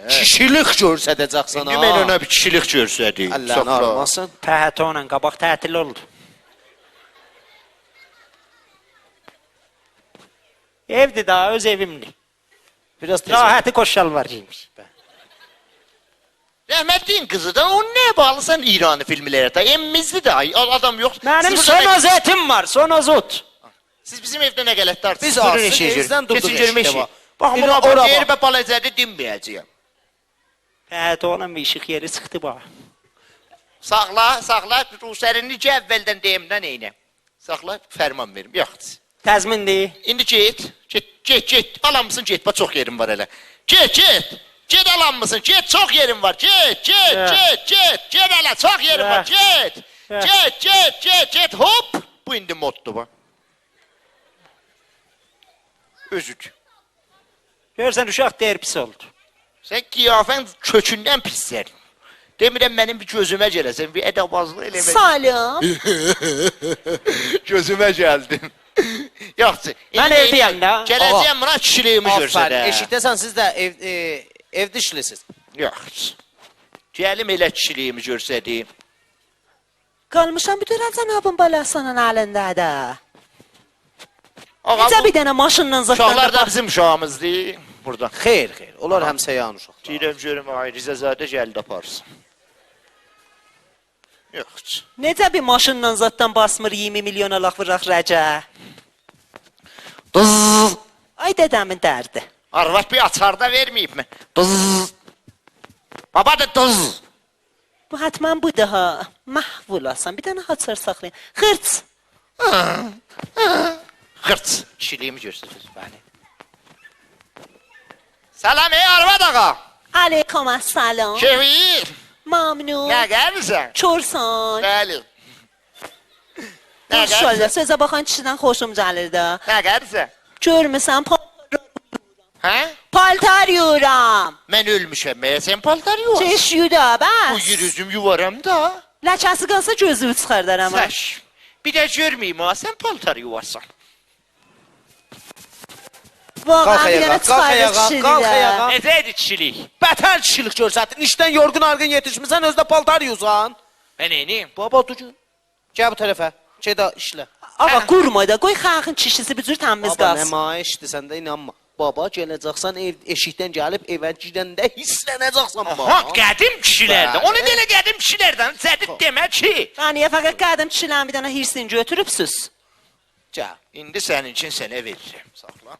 Kişilik görsədəcəksən. İndi mən ona bir kişilik görsədim. Allah'ın armasın. Təhətonla qabaq tətil oldu. Evdir daha, öz evimdir. Biraz tez. Rahəti qoşal var giymiş. Rəhmətliyin qızı da, o nə bağlısan İranı filmlərə də? Emmizli də, adam yox. Mənim Siz son burada- özetim var, son özut. Siz bizim evdə nə qələt tartısınız? Biz Buyurun artıq eşiyə girin. evdən durduq Keçin görüm eşikdə eşiyə. bax. Baxın, Bir buna ora bax, bax. yeri və baləcədə dinməyəcəyəm. Təhətonla bir işıq yeri çıxdı bax. Saxla, saxla, Rusərini ki, əvvəldən deyimdən eynə. Saxla, fərman verim, yoxdur. Təzmindir. İndi get, alanmısın, get, bax, çox yerim var elə. Get alanmısın, get, çox yerim var, get elə, çox yerim var, get, hop, bu indi moddur, bax. Özüd. Görsən, uşaq deyir pis oldu. Sən qiyafən kökündən pissən. Demirəm, mənim bir gözümə gələsən, bir ədabazlıq eləmək. Salam. Gözümə gəldin. Yoxdur. Mən evdəyəm də. Gələcəyəm buna kişiliyimi görsədə. Aferin. Eşitdəsən siz də evdə işləsiz. Yoxdur. Gəlim elə kişiliyimi görsədim. Qalmışam bütün cənabın balasının əlində də. Ağa, Necə bu bir dənə maşınla uşaqlar da zətdən bizim uşağımızdır. Burada. Xeyr. Onlar həmsəyan uşaq. Deyirəm, görüm, ay, Rizəzadə gəldi aparsın. Yoxdur. Necə bir maşınla zətdən basmır 20 milyon alaq vıraq rəcə. Dız. Ay dədəmin dərdi. Arvad bir açar da verməyib mi? Dız. Baba da duz. Bu حتما بوده ها محول اصلا bir dənə haçar saxlayın. Xırç. Hırt. Kişiliğimi gösteriyorsun beni. Selam ey arvad ağa. علیکم السلام. Kevir. ممنون. Ne gelirsen? چورسان. Bəli. Ne ماشاءالله gelirsen? sözə baxan kişidən xoşum gəlir də. Ne gelirsen? Görmüsən Ha? paltar yuyuram. Ben ölmüşüm. Meğer sen paltar yuvar. Çeş yuda Bu bəs. yürüzüm yuvarım da. Ləkəsi qalsa gözümü çıxardaram. ha. Saç. Bir de görmeyeyim ha sen paltar yuvarsan. Vaxtdan Qalx bir ayağa, dənə qalx ayağa, çıxarır qalx kişidir. ayağa. Neceydi kişilik? Bətər kişilik göstərdin. İşdən yorğun arğın yetişmisən, özdə paltar yuzan. Ben neyniyim? Baba dur. Gəl bu tərəfə. Gedə işlə. Ağa qurma da, qoy xalqın kişisi bir cür təmiz Baba qalsın. nəmayişdir, sən də inanma. Baba gələcəksən eşikdən gəlib evə girəndə hisslənəcəksən Ha, baba. qədim kişilərdən. Bəli. Onu belə qədim kişilərdən zədid demək ki. Qaniyə fəqət qadın kişilərin bir dənə hirsini götürübsüz. Gəl. İndi sənin üçün sənə verirəm. Saxla.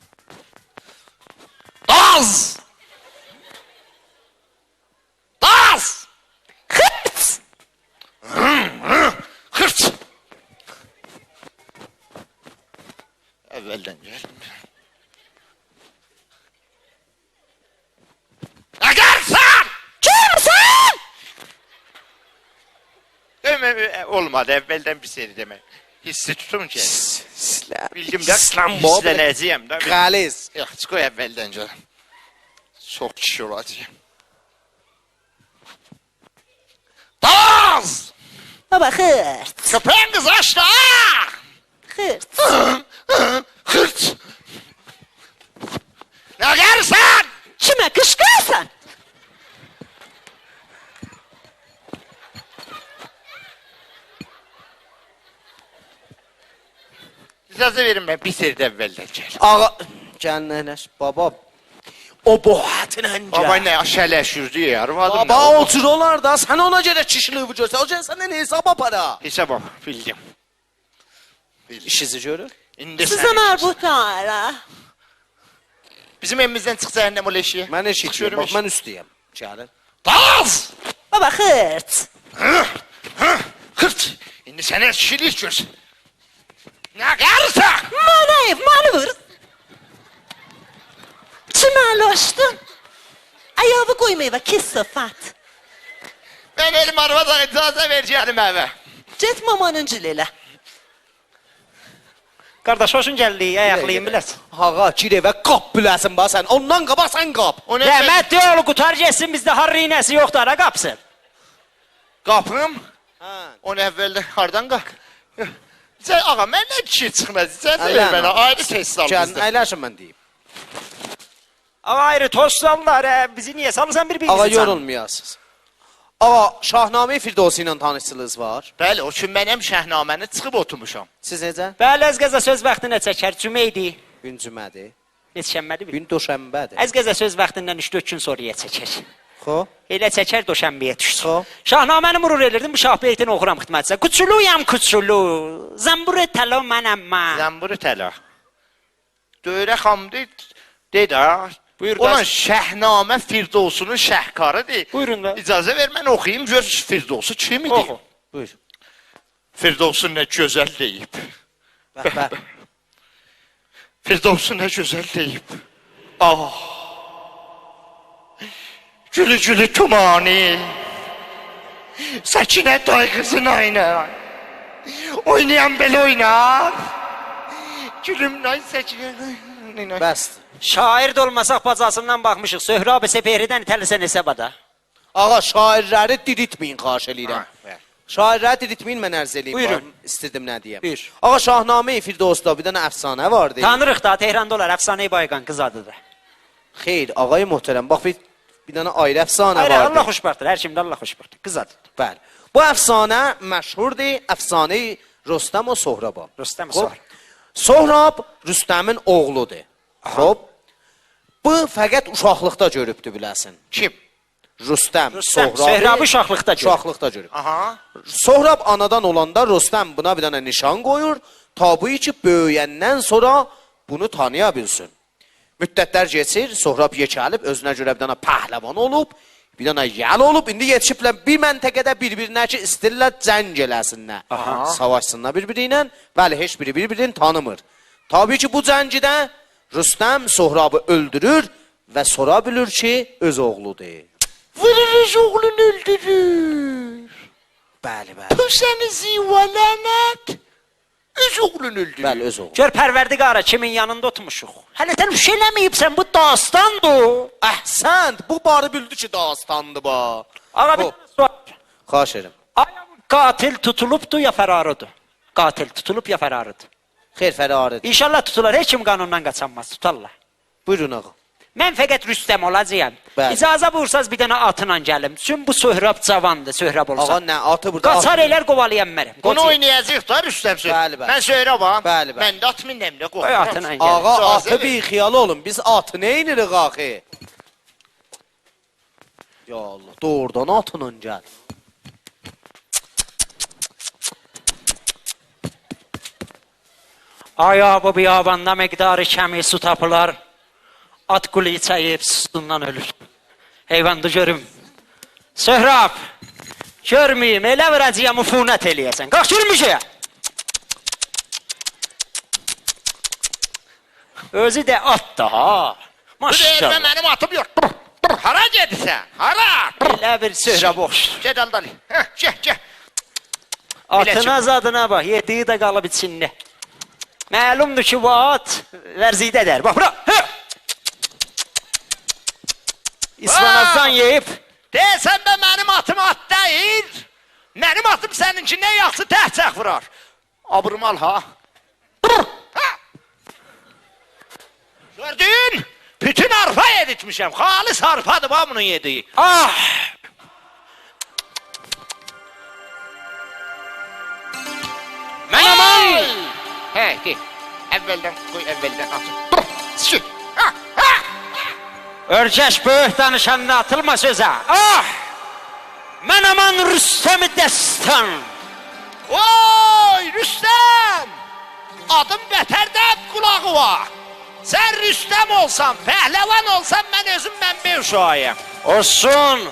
Daz! Daz! Xırt! Hırt! Əvvəldən gəl. Əgərsən! Kimsən? Olmadı, əvvəldən bir seri demək. Hissi tutum ki. İslam. Bildim də İslam baba. hislənəcəyəm də. Qəliz. Yox, qoy əvvəldən gəl. Çox kişi olacaq. Daz! Baba xırt. Köpəyin qız açdı! Xırt. Hırt! Nə gəlirsən? Kimə qışqırsan? İcazə verin mən bir serdə əvvəldən gəl. Ağa gəl nəyləş. Baba o bu hətlə gəl. Baba nə aşələşirdi ya, arvadım Baba o cür olar da sən ona görə kişiliyi görsən. O görə səndən hesab apara. Hesab baba, bildim. İşinizi görür. İndi Sizə sən... mərbutlar. Bizim evimizdən çıx cəhənnəm o leşiyə. Mən eşitmirəm. Bax mən üstüyəm. Gəlin. Daz! Baba xırt. Hırt! İndi sənə kişilik görsün. Nə gəlirsən? Mənə ev, mənə vur. Çiməlaşdın. Ayağı qoymayı və kes sıfat. Mən elim arvada icazə verəcəyim evə. Get mamanın cil elə. Qardaş, hoşun gəldik, ayaqlayın biləsən. Ağa gir evə qap biləsin bax sən. Ondan qabaq sən qap. O nə? Rəhmət deyil, qutar getsin, bizdə har iynəsi yoxdur, ara qapsın. Qapım? Hə. Onu əvvəldə hardan qaq? Sən ağa, mən nə kişi çıxmaz? Sən də ver Ələn, mənə, ayrı test sal Gəl, bizdə. əyləşin mən deyim. Ağa ayrı toz sallar, bizi niyə salırsan bir-birinizi Ağa canım? yorulmayasınız. Ağa Şahnamə Firdovsi ilə tanışçılığınız var. Bəli, o ki mənəm şəhnaməni çıxıb oturmuşam. Siz necə? Bəli, əzqəzə söz vaxtına çəkər, cümə idi. Gün cümədir. Neçənmədi bil. Gün döşənbədir. Əzqəzə söz vaxtından 3-4 gün sonraya çəkər. Xo. Elə çəkər döşənbəyə düşsün. Xo. Şahnaməni murur edirdim, bu şah beytini oxuram xidmətçisə. Kuçuluyam kuçulu, zamburu təlo mənəm mən. Zəmburu tələ. Döyrə xamdı, dedi ha. Buyur, Olan bəs. Şəhnamə Firdovsunun şəhkarıdır. Buyurun da. İcazə ver mən oxuyayım, gör Firdovsu kim idi? Oxu. Buyur. Firdovsu nə gözəl deyib. Bəh, bəh. Firdovsu nə gözəl deyib. Ah. Gülü gülü tumani. Səkinə day qızın ayna. Oynayan belə oynar. Gülüm nay səkinə. Bəsdir. Şair də olmasaq bacasından baxmışıq. Söhrab-ı Sepehridən itəlisən hesabada. Ağa şairləri diritməyin, xahiş eləyirəm. Ha, Şairləri diritməyin, mən ərz eləyim. Buyurun. İstirdim nə deyəm. Buyur. Ağa Şahnamə Firdovsda bir dənə əfsanə vardı. Tanırıq da, Tehranda olar, Əfsanə-i Bayqan qız adıdır. Xeyr, ağay möhtərəm. Bax bir dənə ayrı əfsanə Ayrı, vardı. Allah xoşbəxtdir, hər kimdə Allah xoşbəxtdir. Qız adıdır. Bəli. Bu əfsanə məşhurdur. Əfsanə Rüstəm və Sohraba. Rüstəm Xoş. Sohrab. Sohrab Rüstəmin oğludur. Xoş. Bu fəqət uşaqlıqda görübdü biləsən. Kim? Rüstəm, Rüstəm, Sohrabı Sohrabı uşaqlıqda görüb. Uşaqlıqda görüb. Aha. Sohrab anadan olanda Rüstəm buna bir dənə nişan qoyur. Tabii ki, böyüyəndən sonra bunu tanıya bilsin. Müddətlər keçir, Sohrab yekəlib, özünə görə bir dənə pəhləvan olub, Bir dənə yəl olub, indi yetişiblər bir məntəqədə bir-birinə ki, istirlər cəng eləsinlər. Savaşsınlar bir-biri ilə. Bəli, heç biri bir-birini tanımır. Tabii ki, bu cəngidə Rüstəm Sohrabı öldürür və sonra bilir ki, öz oğludur. Vururuz oğlunu öldürür. Bəli, bəli. Bu səni zivalənət. Öz oğlunu öldürür. Bəli, öz oğlu. Gör pərverdigara kimin yanında oturmuşuq. Hələ sən bir şey eləməyibsən, bu dastandır. Əhsən, bu barı bildi ki, dastandır bu. Ağa bir sual. Xahiş edirəm. Aya qatil tutulubdu ya fərarıdır? Qatil tutulub ya fərarıdır? Xeyr, fərarıdır. İnşallah tutular, heç kim qanundan qaçanmaz, tutarlar. Buyurun ağa. Mən fəqət Rüstəm olacağım. Bəli. İcazə buyursaz bir dənə atla gəlim. Çünki bu Söhrab cavandır, Söhrab olsa. Ağa nə, atı burada. Qaçar elər qovalayam mənəm. Bunu oynayacaq da Rüstəm söz. Bəli, bəli. Mən söyrəbam. Bəli, bəli. Mən də at minəm də Qoy atla qorxuram. gəlim. Ağa, İcazə atı ver. bir xiyal olun. Biz atı nə inirik axı? Ya Allah, doğrudan atla gəl. Aya bu biyabanda miqdarı kəmi su tapılar. At quliyi çəyib sustundan ölür. Heyvandı görüm. Söhrab, görməyim, elə vıracağım, ufunət eləyəsən. Qalx görmüşə. Özü də at da ha. Bu deyirmə Maşallah. mənim atım yox. Hara gedirsən? Hara? Elə bir Söhrab oxşur. Ged aldan. Gəl. Atına zadına bax, yediyi də qalıb içində. Məlumdur ki, bu at vərzidədir. Bax, bura. İspanazdan yeyib. Deyəsən də mənim atım at deyil. Mənim atım səninki nə yaxşı təhcək vurar. Abrımal ha. Gördün? Bütün arpa yedirtmişəm. Xalis arpadır bu bunun yediyi. Ah! Mən aman! Hə, əvvəldən qoy, əvvəldən atım. Sıçı. Örgəş böyük danışanda atılma sözə. Ah! Mən aman Rüstəmi dəstan. Oy Rüstəm! Adım bətərdən qulağı var. Sən Rüstəm olsan, pəhləvan olsan, mən özüm mənbə uşağıyım. Olsun.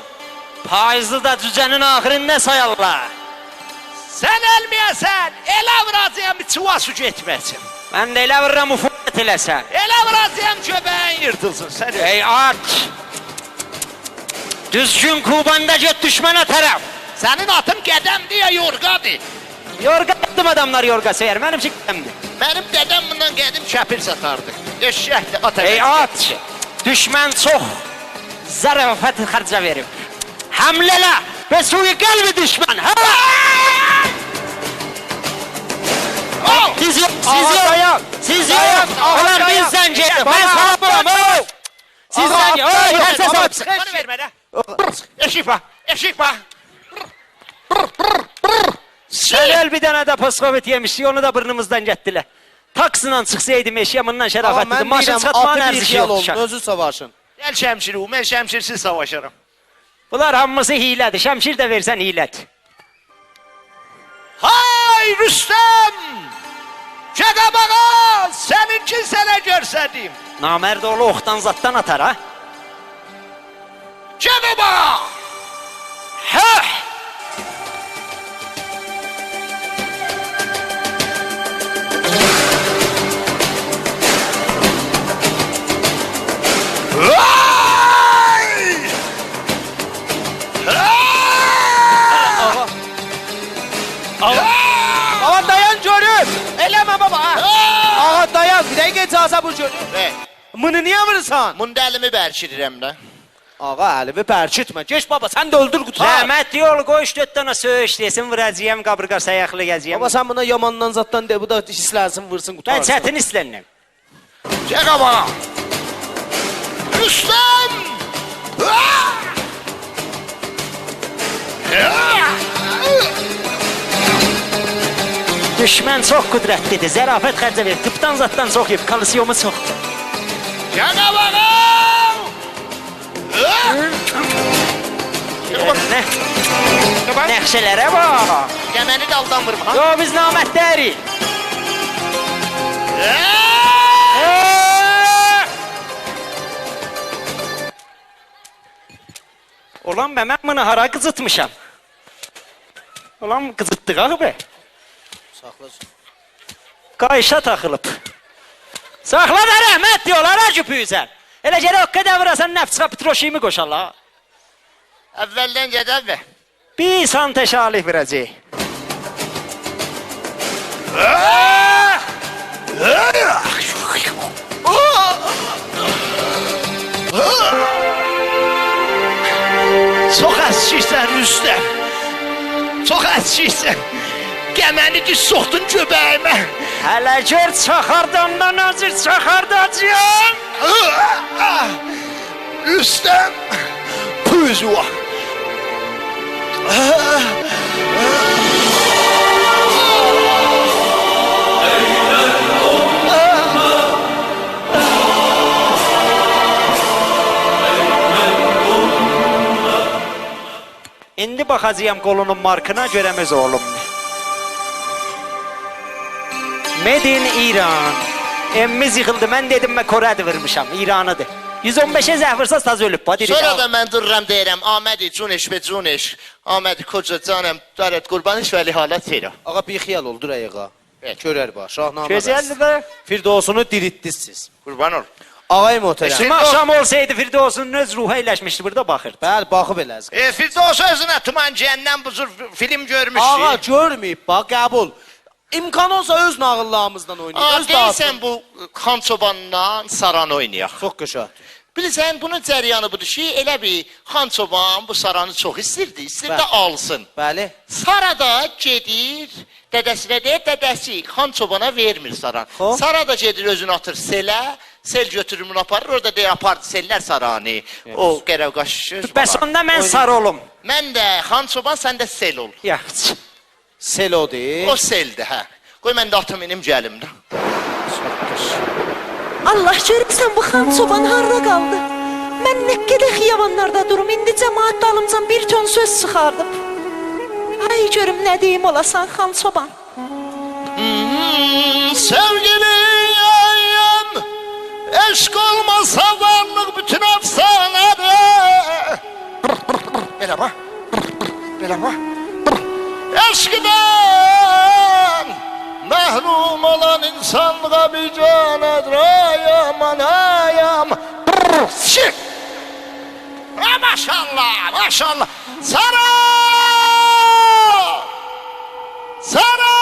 Paizli da cücənin axirində sayarlar. Sən ölməyəsən, elə vuracağım bir çuva su getməsin. Mən də elə vururam ufunət eləsən. Elə vuracağım göbəyin yırtılsın. Sən öl. Ey at! Düzgün Kubanda get düşmənə tərəf. Sənin atın qədəmdir ya yorqadır. Yorga atdım adamlar yorga seyər. Mənim çəkdəmdir. Mənim dədəm bundan qədim kəpir satardı. Eşşəkli at. Ey at! Düşmən çox zərafət xərcə verib. Həmlələ və suyu qəlbi düşmən. Hə! Siz yok, siz yok. Ulan biz zənciydim. Ben sahabım. Siz zənciydim. Oy, herse sahip. Bana vermə də. Eşik bax, eşik bax. Sen öl bir tane de poskovit yemişti. Onu da burnumuzdan gettiler. Taksından çıksaydım eşyamından şerafetlidim. Maşın çatmağın atı bir erzişi xiyal olun, yoktu. özü savaşın. Gəl şəmşiri, mən şəmşirsiz savaşaram. Bunlar hamısı hilədir. Şəmşir de versen hilədir. Hay Rüstəm! Gedəm ağa, səninki sənə görsədim. Namərd oğlu oxtan zattan atar ha. Gedəm ağa! Hə! Ay! Ağa dayan görüm. Eləmə baba. Ağa dayan, bir dəqiqə icazə bu görüm. Bunu niye vurursan? Bunu da əlimi bərkirirəm də. Ağa əlimi bərkitmə. Geç baba, sən də öldür qutar. Zəhmət yol qoy 3-4 dənə söyüş desin vuracağım qabrqa sayaqlı gəzəyəm. Baba sən buna yamandan zatdan de, bu da hislənsin, vursun qutar. Ben çətin istənirəm. Gedəm ağa! Rüstəm! Düşmən çox qüdrətlidir. Zərafət xərcə verir. Tıpdan zatdan çox yiyib. Kalsiyomu çoxdur. Gedəm ağa! Nəxşələrə bax. Gəməni daldan vurma. Ha? Yo biz naməddərik. Ulan ben bunu hara qızıtmışam. Ulan qızıtdıq ağı be. Saxlasın. Qayışa taxılıb. Saxla da rəhmət diyorlar ha küpüysən. Elə gərək o qədər vurasan nəfsqa pitroşimi qoşarlar. Əvvəldən gedər mi? Bir san təşalih verəcək. Çox əskiksən Rüstəm. Çox əskiksən. Gəməni ki soxdun göbəyimə. Hələ gör çaxardandan azır çaxardacıyam. Rüstəm. Püzüva. İndi baxacağım qolunun markına görəmiz oğlum. Made in İran. Emmiz yıxıldı. Mən dedim mən Korədi vurmuşam. İranıdır. 115'e zəh vursa saz ölüb. Sonra da mən dururam deyirəm, Ahmədi cuneş və cuneş. Ahmədi koca canım, darət qurbanış vəli halət seyra. Ağa bir xiyal oldur ayağa. Evet. Görər bax, Şahnamə. Gözəldir də. Firdosunu diriltdiniz siz. Qurban ol. Ağay möhtərəm. Şimdi axşam olsaydı Firdos'un öz ruhu eləşmişdi. Burada baxırdı. Bəli, baxıb eləz. Firdos özünə Tuman Cəhənnəm buzur film görmüş. Ağa görməyib, bax qəbul. İmkan olsa öz nağıllarımızdan oynayır. Öz Deyirsən bu Xan Çobanla Saran oynayaq. Çox qəşəng. Bilirsən, bunun cəryanı budur ki, elə bir Xan Çoban bu Saranı çox istirdi, istirdi Bəli. alsın. Bəli. Sara da gedir, dədəsinə deyir, dədəsi Xan Çobana vermir Saran. Hop. Sara da gedir özünü atır selə, sel götürür bunu aparır, orada deyir apardı sellər Saranı. O qərəv qaşışır. Bəs onda mən sarı olum. Mən də Xan Çoban, sən də sel ol. Yaxşı. Selodir. O seldir, hə. Qoy mən də atım inim gəlim də. Allah görürsən bu Xan Çoban harda qaldı? Mən nə qədər xiyabanlarda durum, indi cəmaat dalımcan bir ton söz çıxardım. Ay görüm nə deyim olasan Xan Çoban. Sevgili yayım, eşk olmasa varlık bütün efsanedir. Böyle bak, böyle bak. Eşkiden mehrum olan insanlığa bir canedir. Ayam anayam. Şık. Maşallah, maşallah. Sara! Sara!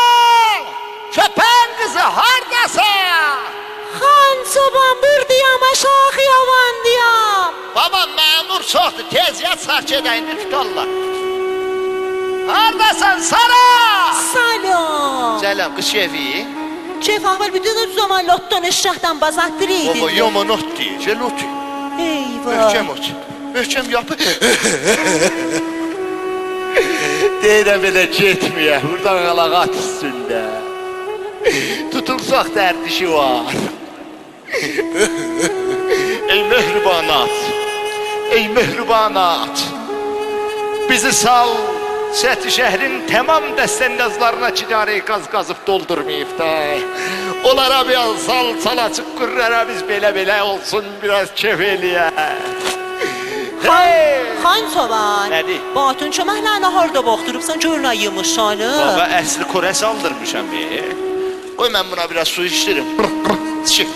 Köpən kızı hardasın? Xan Çoban buradayam, aşağı xiyabandayam. Baba memur çoxdur, tez yat sark edəyini tutarlar. Hardasın Sara? Salam. Cələm, qış evi. Keyf ahval bütün zaman lotton eşraqdan bazatdırıydın. Baba, yaman ot deyir, gel ot. Eyvah. Möhkəm ot. Möhkəm yapı. Deyirəm belə getməyə, buradan qalaqat üstündə. Tutulsaq dərdişi var. Ey mehribanat, ey mehribanat. Bizi sal, Səthi şəhrin tamam dəstəndazlarına cidari qaz qazıb doldurmayıb da. Onlara bir sal, açıq qürrərə biz belə olsun, biraz kef eləyə. Xan Çoban. Nədir? Batın çöməklə harda baxdırıbsan görünə yığmışanı. Baba, əsli korə saldırmışam. Qoy mən buna biraz su içdirim. Çık.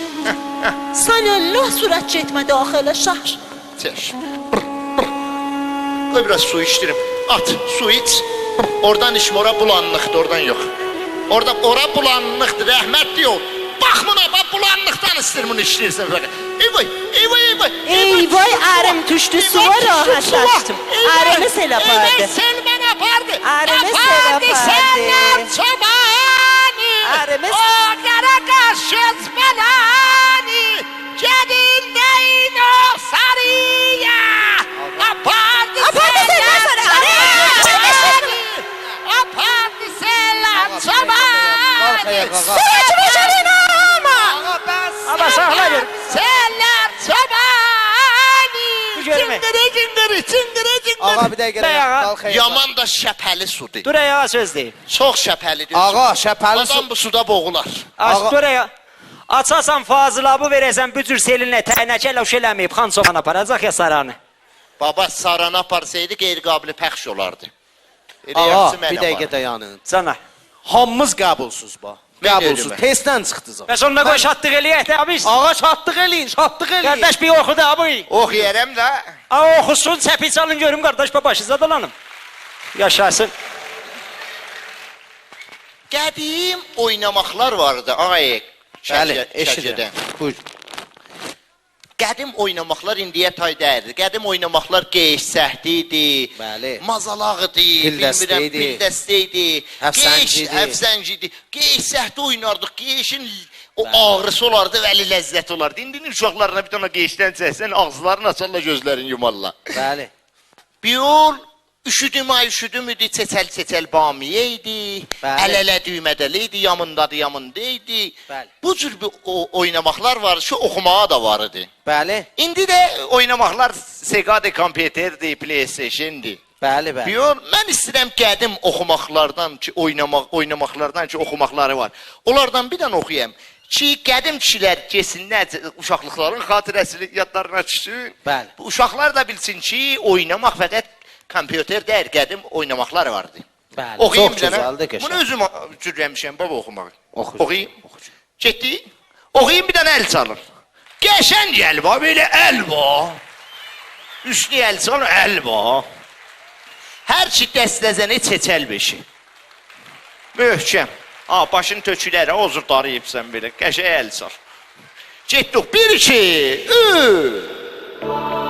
Sən Allah sürət getmə daxilə şəhər. Çək. Qoy biraz su içdirim. At, su iç. Oradan içmə, ora bulanlıqdır, oradan yox. Ora bulanlıqdır, rəhmət yox. Bax buna, bax bulanlıqdan istir bunu içdirsən fəqət. Eyvay, eyvay, eyvay. Eyvay, ərim düşdü, suya rahatlaşdım. Ərimi sel apardı. Sel mən apardı. Ərimi sel apardı. Sənlər çobanı. Ərimi O qara qaşız bəlani. Gedin deyin o sarıya. Apardı sənlər çobanı. Apardı sənlər çobanı. Ama sağla gör. Sənlər çobanı. Görmə. Cingiri. Ağa bir dəqiqə Dayağa. qalx ayağa. Yaman da şəpəli sudur. Dur ayağa söz deyim. Çox şəpəlidir. Ağa, şəpəli su. Adam bu suda boğular. Aç Ağa- dur ayağa. Açasan Fazıl abi verəsən bu cür selinlə təynəkələ uş eləməyib Xan Çoban aparacaq ya Saranı. Baba sarana aparsaydı qeyri-qabili pəxş olardı. Ağa, Reaksiya mənə bir dəqiqə var. dayanın. Cana. Hamımız qəbulsuz bax. Mən Qəbulsuz. dedim. Testdən çıxdınız. Bəs onunla qoy şatlıq eləyək də abi. Ağa şatlıq eləyin, şatlıq eləyin. Qardaş bir oxu da abi. Oxuyarım da. A oxusun, çəpi çalın görüm qardaş başınıza dolanım. Yaşasın. Qədim oynamaqlar vardı. Ay, Bəli, eşidirəm. Buyur. Qədim oynamaqlar indiyə tay dəyirdi. Qədim oynamaqlar qeyiş səhti idi. Bəli. Mazalaq idi, Pildəstə idi. pildəstə idi. Həfzənci idi. Həfzənci idi. Qeyiş səhti oynardıq. Qeyişin o ağrısı olardı və əli ləzzət olardı. İndinin uşaqlarına bir dənə qeyişdən çəksən, ağızlarını açarlar, gözlərini yumarlar. Bəli. Biyol üşüdüm idi, çeçəl bamiyə idi. Bəli. Əl-ələ düymədəli idi, yamındadı, yamında idi. Bəli. Bu cür bir oynamaqlar var, şu oxumağa da var idi. Bəli. İndi də oynamaqlar Sega kompüterdir, PlayStation'dir. Bəli, bəli. Biyol, mən istəyirəm qədim oxumaqlardan ki, oynamaqlardan ki, oxumaqları var. Onlardan bir dənə oxuyayım. Ki, qədim kişilər keçsinlər, uşaqlıqların xatirəsi yadlarına düşsün. Bəli. Bu uşaqlar da bilsin ki, oynamaq fəqət kompüter deyil, qədim oynamaqlar vardı. Bəli, Oxuyayım çox bir dənə. gözəldir, qəşəng. Bunu özüm cürləmişəm, baba oxumağı. Oxu. Oxuyayım. Getdi. Oxuyayım bir dənə əl çalın. Qəşəng əl var, belə əl var. Üstü əl çalın, əl var. Hər ki dəstəzəni çeçəl beşi. Möhkəm. Ha, başın tökülər, ozur darıyıbsən belə. Qəşəng əl çal. Getdik. 1, 2, 3.